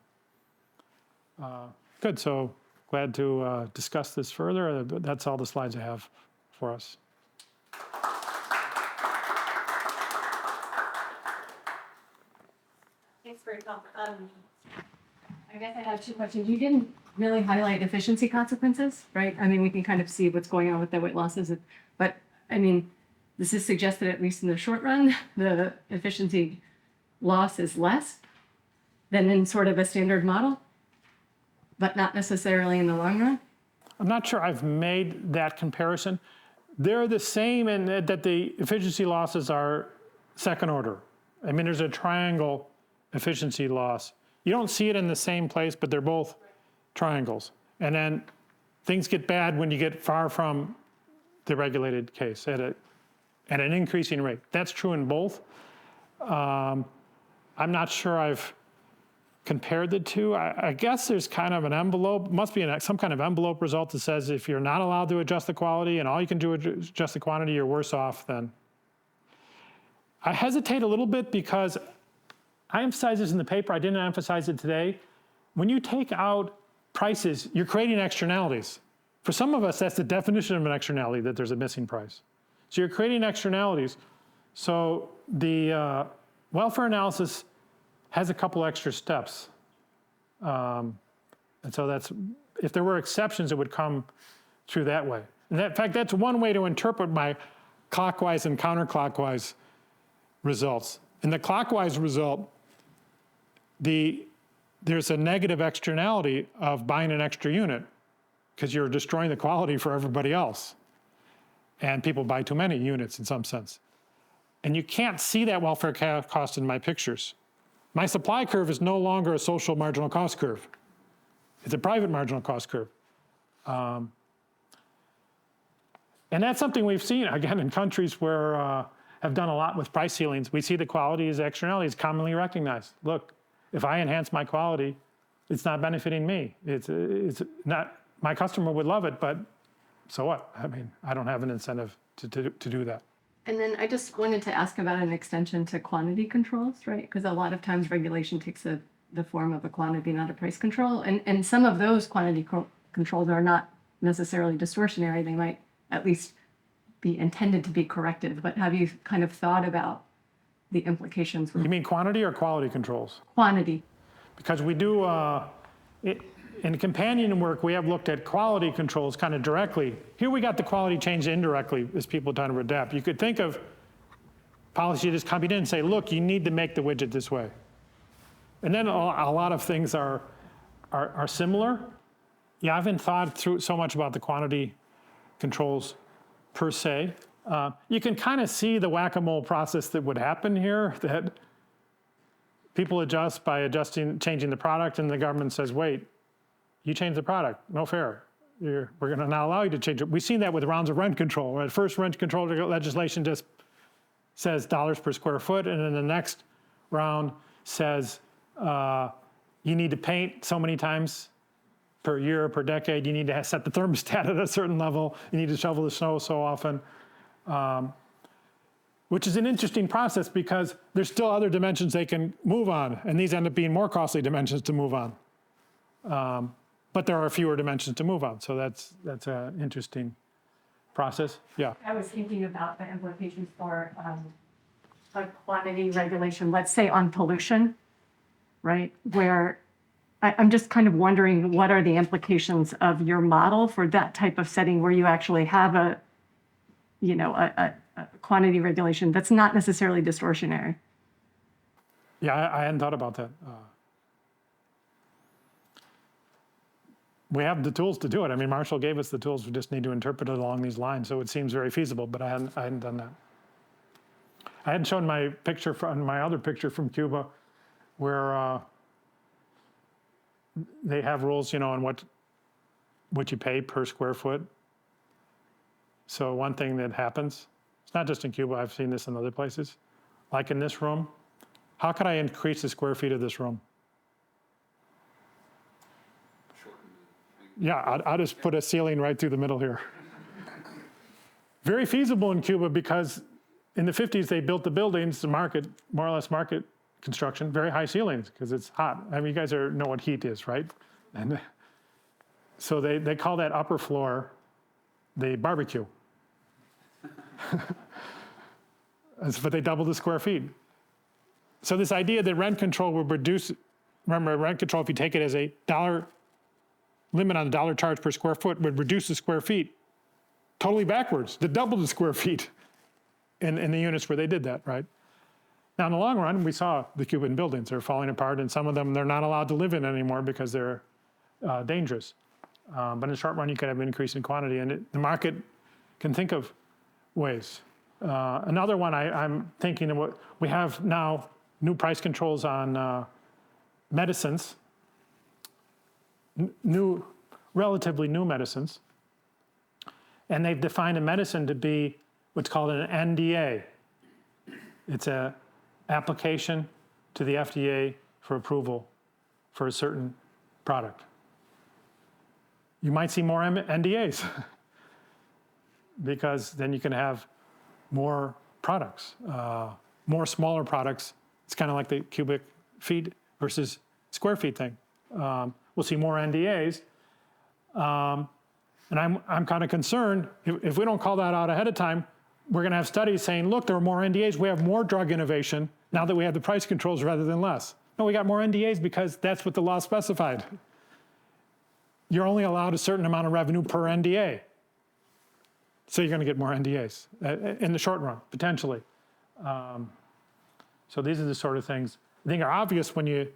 Good, so glad to discuss this further. That's all the slides I have for us. Thanks for your talk. I guess I have two questions. You didn't really highlight efficiency consequences, right? I mean, we can kind of see what's going on with the weight losses, but I mean, this is suggested, at least in the short run, the efficiency loss is less than in sort of a standard model, but not necessarily in the long run. I'm not sure I've made that comparison. They're the same in that the efficiency losses are second order. I mean, there's a triangle efficiency loss. You don't see it in the same place, but they're both triangles. And then things get bad when you get far from the regulated case at an increasing rate. That's true in both. I'm not sure I've compared the two. I guess there's kind of an envelope, must be some kind of envelope result that says if you're not allowed to adjust the quality and all you can do is adjust the quantity, you're worse off then. I hesitate a little bit because I emphasize this in the paper. I didn't emphasize it today. When you take out prices, you're creating externalities. For some of us, that's the definition of an externality, that there's a missing price. So you're creating externalities. So the welfare analysis has a couple extra steps. And so that's, if there were exceptions, it would come through that way. And in fact, that's one way to interpret my clockwise and counterclockwise results. In the clockwise result, there's a negative externality of buying an extra unit because you're destroying the quality for everybody else. And people buy too many units in some sense. And you can't see that welfare cost in my pictures. My supply curve is no longer a social marginal cost curve. It's a private marginal cost curve. And that's something we've seen, again, in countries where have done a lot with price ceilings. We see the quality as externalities commonly recognized. Look, if I enhance my quality, it's not benefiting me. It's not, my customer would love it, but so what? I mean, I don't have an incentive to do that. And then I just wanted to ask about an extension to quantity controls, right? Because a lot of times regulation takes the form of a quantity, not a price control. And some of those quantity controls are not necessarily distortionary. They might at least be intended to be corrective. But have you kind of thought about the implications? You mean quantity or quality controls? Quantity. Because we do, in companion work, we have looked at quality controls kind of directly. Here we got the quality change indirectly as people are trying to adapt. You could think of policy just coming in and say, look, you need to make the widget this way. And then a lot of things are similar. Yeah, I haven't thought through so much about the quantity controls per se. You can kind of see the whack-a-mole process that would happen here, that people adjust by changing the product, and the government says, wait, you changed the product, no fair. We're going to not allow you to change it. We've seen that with rounds of rent control. Right? First, rent control legislation just says dollars per square foot, and then the next round says you need to paint so many times per year, per decade. You need to set the thermostat at a certain level. You need to shovel the snow so often, which is an interesting process because there's still other dimensions they can move on, and these end up being more costly dimensions to move on. But there are fewer dimensions to move on, so that's an interesting process. Yeah. I was thinking about the implications for a quantity regulation, let's say on pollution, right? Where I'm just kind of wondering what are the implications of your model for that type of setting where you actually have a quantity regulation that's not necessarily distortionary. Yeah, I hadn't thought about that. We have the tools to do it. I mean, Marshall gave us the tools. We just need to interpret it along these lines. So it seems very feasible, but I hadn't done that. I hadn't shown my picture from my other picture from Cuba, where they have rules, on what you pay per square foot. So one thing that happens, it's not just in Cuba. I've seen this in other places, like in this room. How could I increase the square feet of this room? Yeah, I'll just put a ceiling right through the middle here. Very feasible in Cuba because in the 50s they built the buildings, the market, more or less market construction, very high ceilings because it's hot. I mean, you guys know what heat is, right? And so they call that upper floor the barbecue. But they double the square feet. So this idea that rent control would reduce, remember rent control, if you take it as a dollar limit on the dollar charge per square foot, would reduce the square feet totally backwards, to double the square feet in the units where they did that, right? Now in the long run, we saw the Cuban buildings, they're falling apart, and some of them they're not allowed to live in anymore because they're dangerous. But in the short run, you could have an increase in quantity, and the market can think of ways. Another one I'm thinking of, what we have now, new price controls on medicines, relatively new medicines, and they've defined a medicine to be what's called an NDA. It's an application to the FDA for approval for a certain product. You might see more NDAs because then you can have more products, more smaller products. It's kind of like the cubic feet versus square feet thing. We'll see more NDAs. And I'm kind of concerned, if we don't call that out ahead of time, we're going to have studies saying, look, there are more NDAs. We have more drug innovation now that we have the price controls rather than less. No, we got more NDAs because that's what the law specified. You're only allowed a certain amount of revenue per NDA. So you're going to get more NDAs in the short run, potentially. So these are the sort of things I think are obvious when you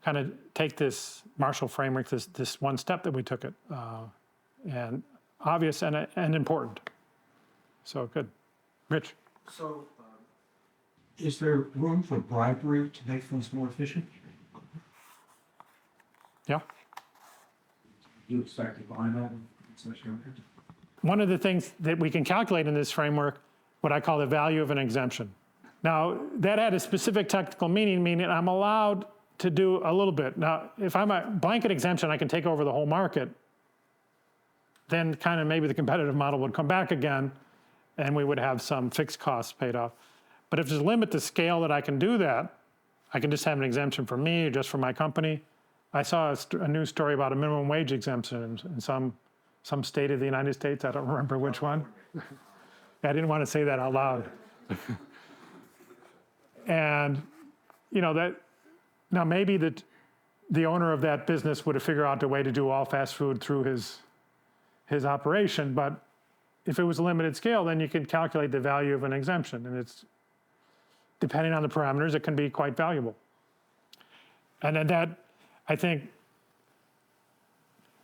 kind of take this Marshall framework, this one step that we took it, and obvious and important. So good. Rich? So, is there room for bribery to make things more efficient? Yeah. Do you expect to find that in such areas? One of the things that we can calculate in this framework, what I call the value of an exemption. Now, that had a specific technical meaning I'm allowed to do a little bit. Now, if I'm a blanket exemption, I can take over the whole market. Then kind of maybe the competitive model would come back again, and we would have some fixed costs paid off. But if there's a limit to scale that I can do that, I can just have an exemption for me or just for my company. I saw a news story about a minimum wage exemption in some state of the United States. I don't remember which one. I didn't want to say that out loud. And that now maybe the owner of that business would have figured out a way to do all fast food through his operation, but if it was a limited scale, then you can calculate the value of an exemption, and it's depending on the parameters, it can be quite valuable. And then that, I think,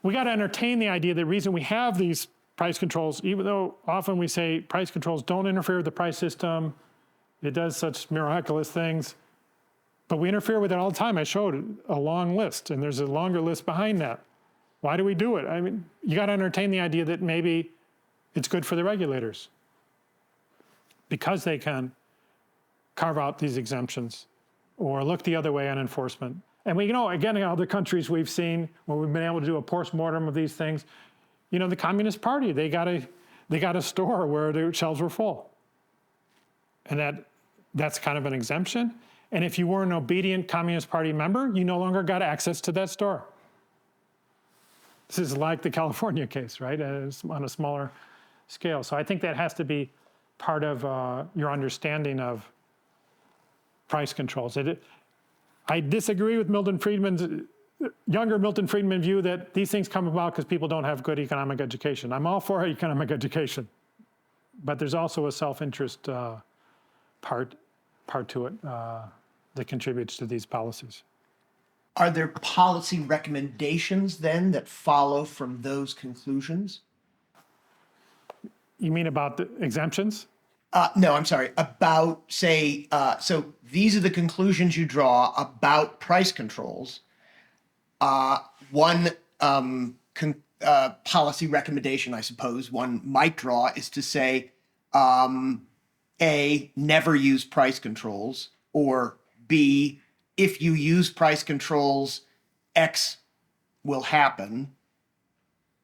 we got to entertain the idea, the reason we have these price controls, even though often we say price controls don't interfere with the price system, it does such miraculous things, but we interfere with it all the time. I showed a long list, and there's a longer list behind that. Why do we do it? I mean, you got to entertain the idea that maybe it's good for the regulators because they can carve out these exemptions or look the other way on enforcement. And we, again, in other countries we've seen where we've been able to do a post-mortem of these things, the Communist Party, they got a store where their shelves were full. And that's kind of an exemption. And if you were an obedient Communist Party member, you no longer got access to that store. This is like the California case, right? On a smaller scale. So I think that has to be part of your understanding of price controls. I disagree with younger Milton Friedman view that these things come about because people don't have good economic education. I'm all for economic education, but there's also a self-interest part to it that contributes to these policies. Are there policy recommendations then that follow from those conclusions? You mean about the exemptions? No, I'm sorry. About, say, so these are the conclusions you draw about price controls. One policy recommendation, I suppose, one might draw is to say, A, never use price controls, or B, if you use price controls, X will happen.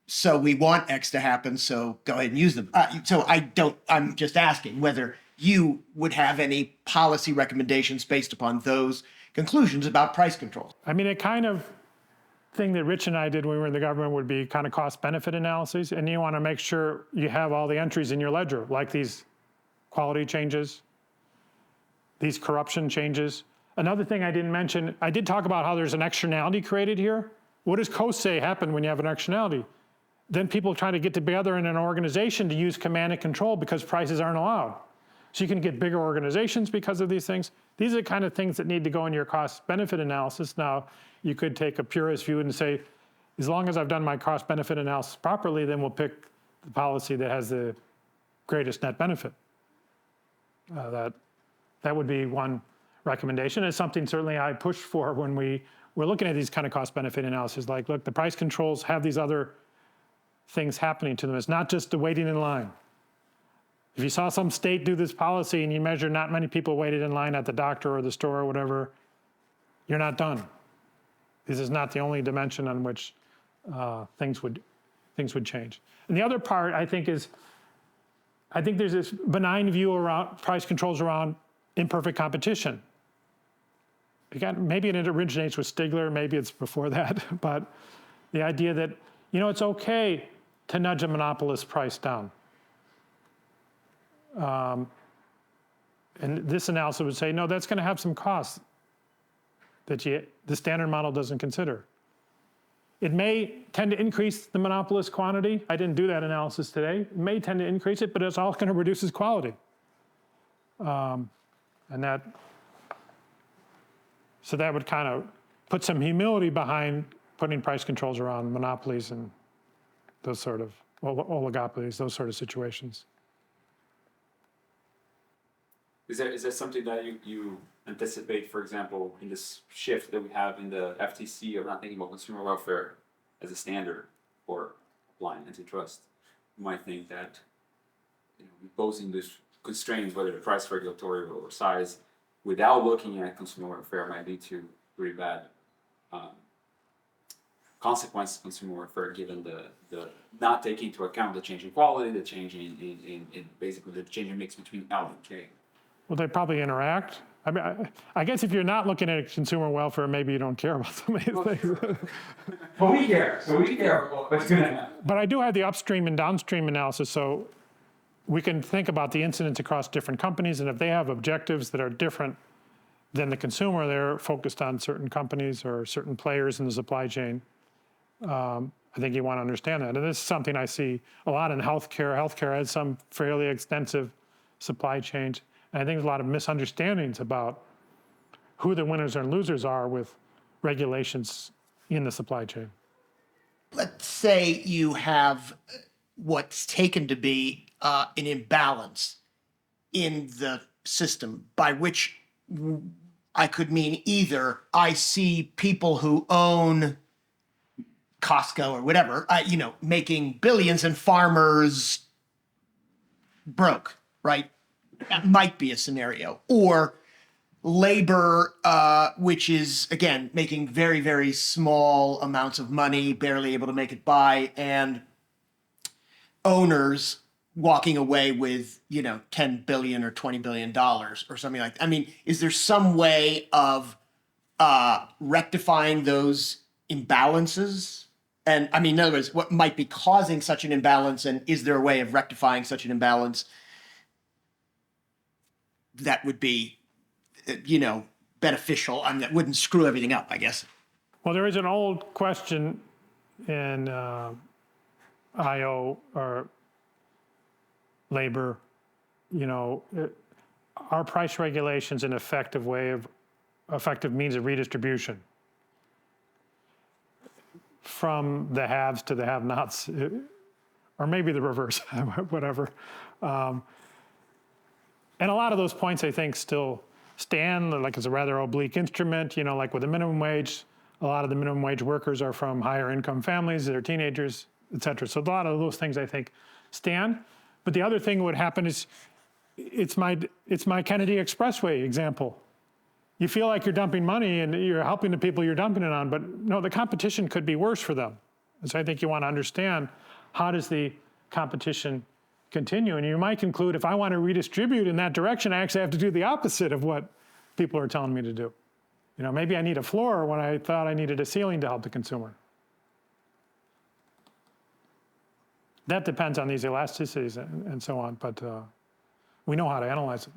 So we want X to happen, so go ahead and use them. I'm just asking whether you would have any policy recommendations based upon those conclusions about price controls. I mean, a kind of thing that Rich and I did when we were in the government would be kind of cost-benefit analyses, and you want to make sure you have all the entries in your ledger, like these quality changes, these corruption changes. Another thing I didn't mention, I did talk about how there's an externality created here. What does COST say happen when you have an externality? Then people try to get together in an organization to use command and control because prices aren't allowed. So you can get bigger organizations because of these things. These are the kind of things that need to go in your cost-benefit analysis. Now, you could take a purist view and say, as long as I've done my cost-benefit analysis properly, then we'll pick the policy that has the greatest net benefit. That would be one recommendation. It's something certainly I pushed for when we were looking at these kind of cost-benefit analysis. Like, look, the price controls have these other things happening to them. It's not just the waiting in line. If you saw some state do this policy and you measure not many people waited in line at the doctor or the store or whatever, you're not done. This is not the only dimension on which things would change. And the other part, I think there's this benign view around price controls around imperfect competition. Again, maybe it originates with Stigler, maybe it's before that, but the idea that, it's okay to nudge a monopolist price down. And this analysis would say, no, that's going to have some costs that the standard model doesn't consider. It may tend to increase the monopolist quantity. I didn't do that analysis today. It may tend to increase it, but it's all going to reduce its quality. So that would kind of put some humility behind putting price controls around monopolies and those sort of oligopolies, those sort of situations. Is there something that you anticipate, for example, in this shift that we have in the FTC of not thinking about consumer welfare as a standard for applying antitrust? You might think that imposing these constraints, whether the price regulatory or size, without looking at consumer welfare might lead to really bad consequences of consumer welfare, given the not taking into account the change in quality, the change in basically the changing mix between L and K. Well, they probably interact. I mean, I guess if you're not looking at consumer welfare, maybe you don't care about some of these things. Well, we care. So we care what's going to happen. But I do have the upstream and downstream analysis, so we can think about the incidence across different companies, and if they have objectives that are different than the consumer, they're focused on certain companies or certain players in the supply chain. I think you want to understand that. And this is something I see a lot in healthcare. Healthcare has some fairly extensive supply chains. And I think there's a lot of misunderstandings about who the winners and losers are with regulations in the supply chain. Let's say you have what's taken to be an imbalance in the system, by which I could mean either I see people who own Costco or whatever, making billions and farmers broke, right? That might be a scenario. Or labor, which is, again, making very, very small amounts of money, barely able to make it by, and owners walking away with, $10 billion or $20 billion or something like that. I mean, is there some way of rectifying those imbalances? And I mean, in other words, what might be causing such an imbalance, and is there a way of rectifying such an imbalance that would be, beneficial and that wouldn't screw everything up, I guess? Well, there is an old question in IO or labor, are price regulations an effective means of redistribution from the haves to the have-nots, or maybe the reverse, whatever. And a lot of those points, I think, still stand. Like, it's a rather oblique instrument, like with the minimum wage. A lot of the minimum wage workers are from higher income families, they're teenagers, et cetera. So a lot of those things, I think, stand. But the other thing that would happen is, it's my Kennedy Expressway example. You feel like you're dumping money and you're helping the people you're dumping it on, but no, the competition could be worse for them. And so I think you want to understand, how does the competition continue? And you might conclude, if I want to redistribute in that direction, I actually have to do the opposite of what people are telling me to do. Maybe I need a floor when I thought I needed a ceiling to help the consumer. That depends on these elasticities and so on, but we know how to analyze it.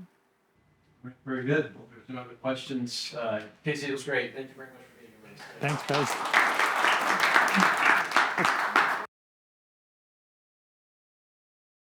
Very good. Well, there's no other questions. Casey, it was great. Thank you very much for being here with us. Thanks, guys.